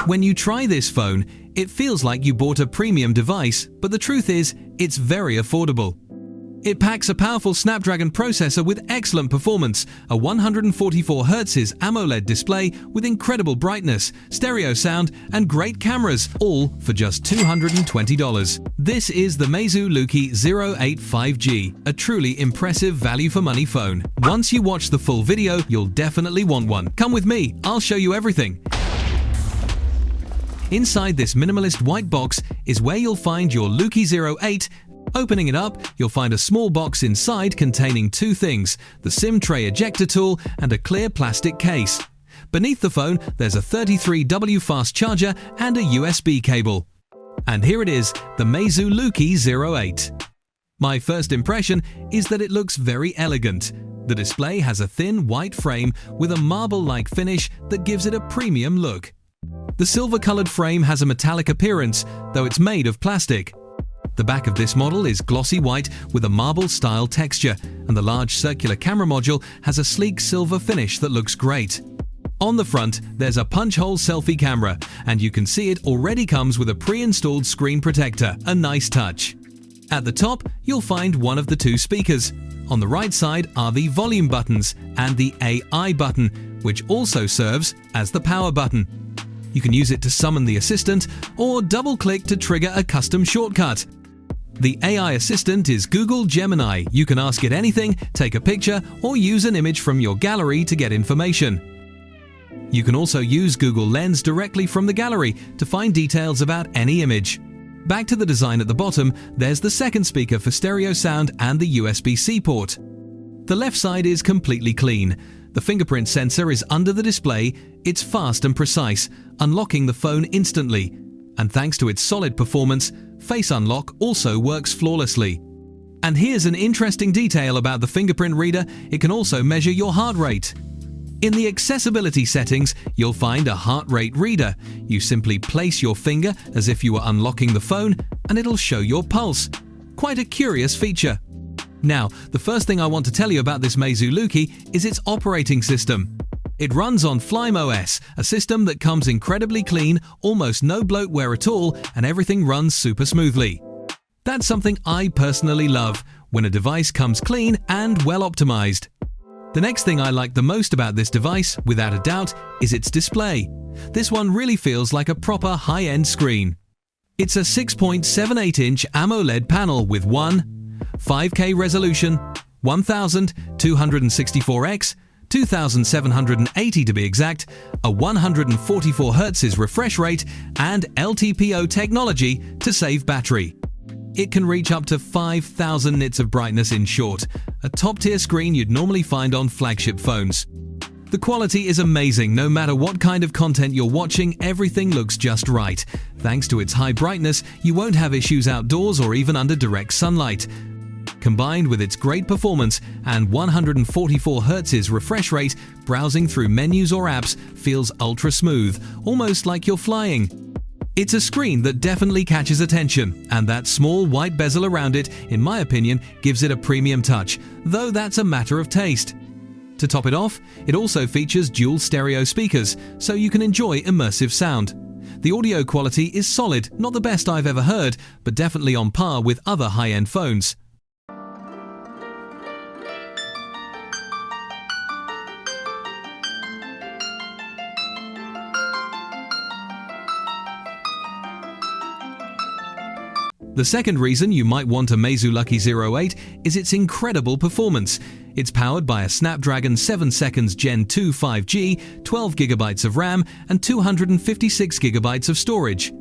When you try this phone, it feels like you bought a premium device, but the truth is, it's very affordable. It packs a powerful Snapdragon processor with excellent performance, a 144Hz AMOLED display with incredible brightness, stereo sound, and great cameras, all for just $220. This is the Meizu Lucky 08 5G, a truly impressive value-for-money phone. Once you watch the full video, you'll definitely want one. Come with me, I'll show you everything. Inside this minimalist white box is where you'll find your Lucky 08. Opening it up, you'll find a small box inside containing two things: the SIM tray ejector tool and a clear plastic case. Beneath the phone, there's a 33W fast charger and a USB cable. And here it is, the Meizu Lucky 08. My first impression is that it looks very elegant. The display has a thin white frame with a marble-like finish that gives it a premium look. The silver-colored frame has a metallic appearance, though it's made of plastic. The back of this model is glossy white with a marble-style texture, and the large circular camera module has a sleek silver finish that looks great. On the front, there's a punch-hole selfie camera, and you can see it already comes with a pre-installed screen protector, a nice touch. At the top, you'll find one of the two speakers. On the right side are the volume buttons and the AI button, which also serves as the power button. You can use it to summon the assistant or double-click to trigger a custom shortcut. The AI assistant is Google Gemini. You can ask it anything, take a picture, or use an image from your gallery to get information. You can also use Google Lens directly from the gallery to find details about any image. Back to the design at the bottom, there's the second speaker for stereo sound and the USB-C port. The left side is completely clean. The fingerprint sensor is under the display. It's fast and precise, unlocking the phone instantly. And thanks to its solid performance, Face Unlock also works flawlessly. And here's an interesting detail about the fingerprint reader: it can also measure your heart rate. In the accessibility settings, you'll find a heart rate reader. You simply place your finger as if you were unlocking the phone, and it'll show your pulse. Quite a curious feature. Now, the first thing I want to tell you about this Meizu Lucky is its operating system. It runs on Flyme OS, a system that comes incredibly clean, almost no bloatware at all, and everything runs super smoothly. That's something I personally love, when a device comes clean and well optimized. The next thing I like the most about this device, without a doubt, is its display. This one really feels like a proper high-end screen. It's a 6.78-inch AMOLED panel with 5K resolution, 1264x, 2780 to be exact, a 144Hz refresh rate, and LTPO technology to save battery. It can reach up to 5000 nits of brightness in short, a top-tier screen you'd normally find on flagship phones. The quality is amazing. No matter what kind of content you're watching, everything looks just right. Thanks to its high brightness, you won't have issues outdoors or even under direct sunlight. Combined with its great performance and 144Hz refresh rate, browsing through menus or apps feels ultra smooth, almost like you're flying. It's a screen that definitely catches attention, and that small white bezel around it, in my opinion, gives it a premium touch, though that's a matter of taste. To top it off, it also features dual stereo speakers, so you can enjoy immersive sound. The audio quality is solid, not the best I've ever heard, but definitely on par with other high-end phones. The second reason you might want a Meizu Lucky 08 is its incredible performance. It's powered by a Snapdragon 7 seconds Gen 2 5G, 12GB of RAM, and 256GB of storage.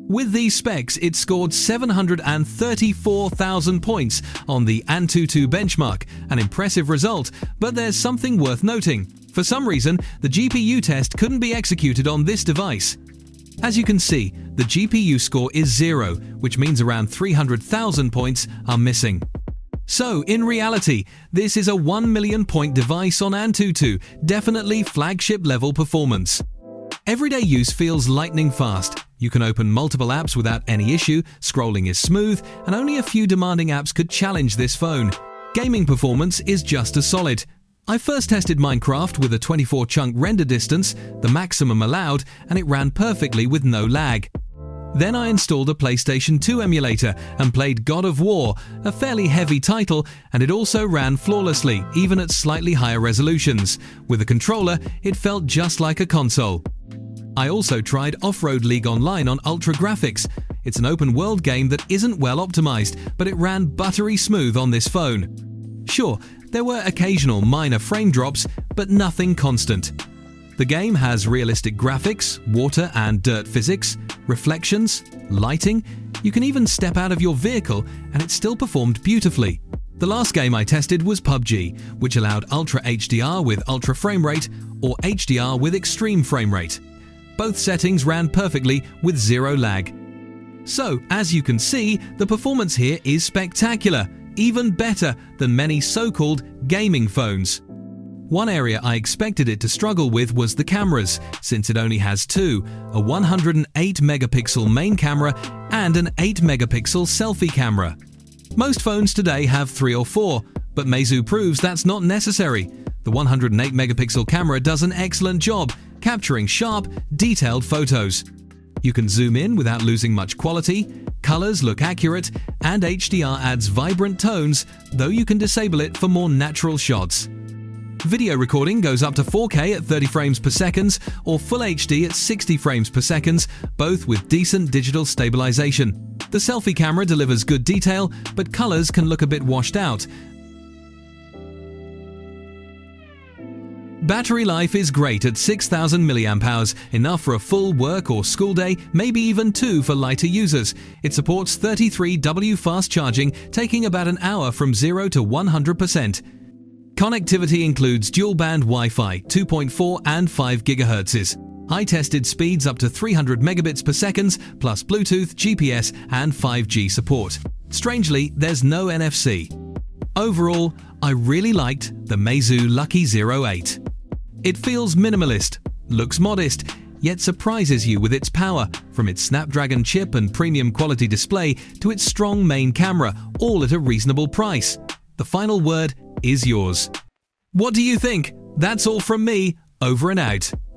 With these specs, it scored 734,000 points on the AnTuTu benchmark, an impressive result, but there's something worth noting. For some reason, the GPU test couldn't be executed on this device. As you can see, the GPU score is 0, which means around 300,000 points are missing. So, in reality, this is a 1 million point device on AnTuTu, definitely flagship level performance. Everyday use feels lightning fast. You can open multiple apps without any issue, scrolling is smooth, and only a few demanding apps could challenge this phone. Gaming performance is just as solid. I first tested Minecraft with a 24-chunk render distance, the maximum allowed, and it ran perfectly with no lag. Then I installed a PlayStation 2 emulator and played God of War, a fairly heavy title, and it also ran flawlessly, even at slightly higher resolutions. With a controller, it felt just like a console. I also tried Off-Road League Online on Ultra Graphics. It's an open-world game that isn't well optimized, but it ran buttery smooth on this phone. Sure, there were occasional minor frame drops, but nothing constant. The game has realistic graphics, water and dirt physics, reflections, lighting. You can even step out of your vehicle and it still performed beautifully. The last game I tested was PUBG, which allowed Ultra HDR with ultra frame rate or HDR with extreme frame rate. Both settings ran perfectly with zero lag. So, as you can see, the performance here is spectacular, even better than many so-called gaming phones. One area I expected it to struggle with was the cameras, since it only has two, a 108-megapixel main camera and an 8-megapixel selfie camera. Most phones today have 3 or 4, but Meizu proves that's not necessary. The 108-megapixel camera does an excellent job, capturing sharp, detailed photos. You can zoom in without losing much quality, colors look accurate, and HDR adds vibrant tones, though you can disable it for more natural shots. Video recording goes up to 4K at 30 frames per second or Full HD at 60 frames per second, both with decent digital stabilization. The selfie camera delivers good detail, but colors can look a bit washed out. Battery life is great at 6,000 mAh, enough for a full work or school day, maybe even 2 for lighter users. It supports 33W fast charging, taking about an hour from 0 to 100%. Connectivity includes dual-band Wi-Fi, 2.4 and 5 GHz. I tested speeds up to 300 megabits per second, plus Bluetooth, GPS and 5G support. Strangely, there's no NFC. Overall, I really liked the Meizu Lucky 08. It feels minimalist, looks modest, yet surprises you with its power, from its Snapdragon chip and premium quality display to its strong main camera, all at a reasonable price. The final word is yours. What do you think? That's all from me. Over and out.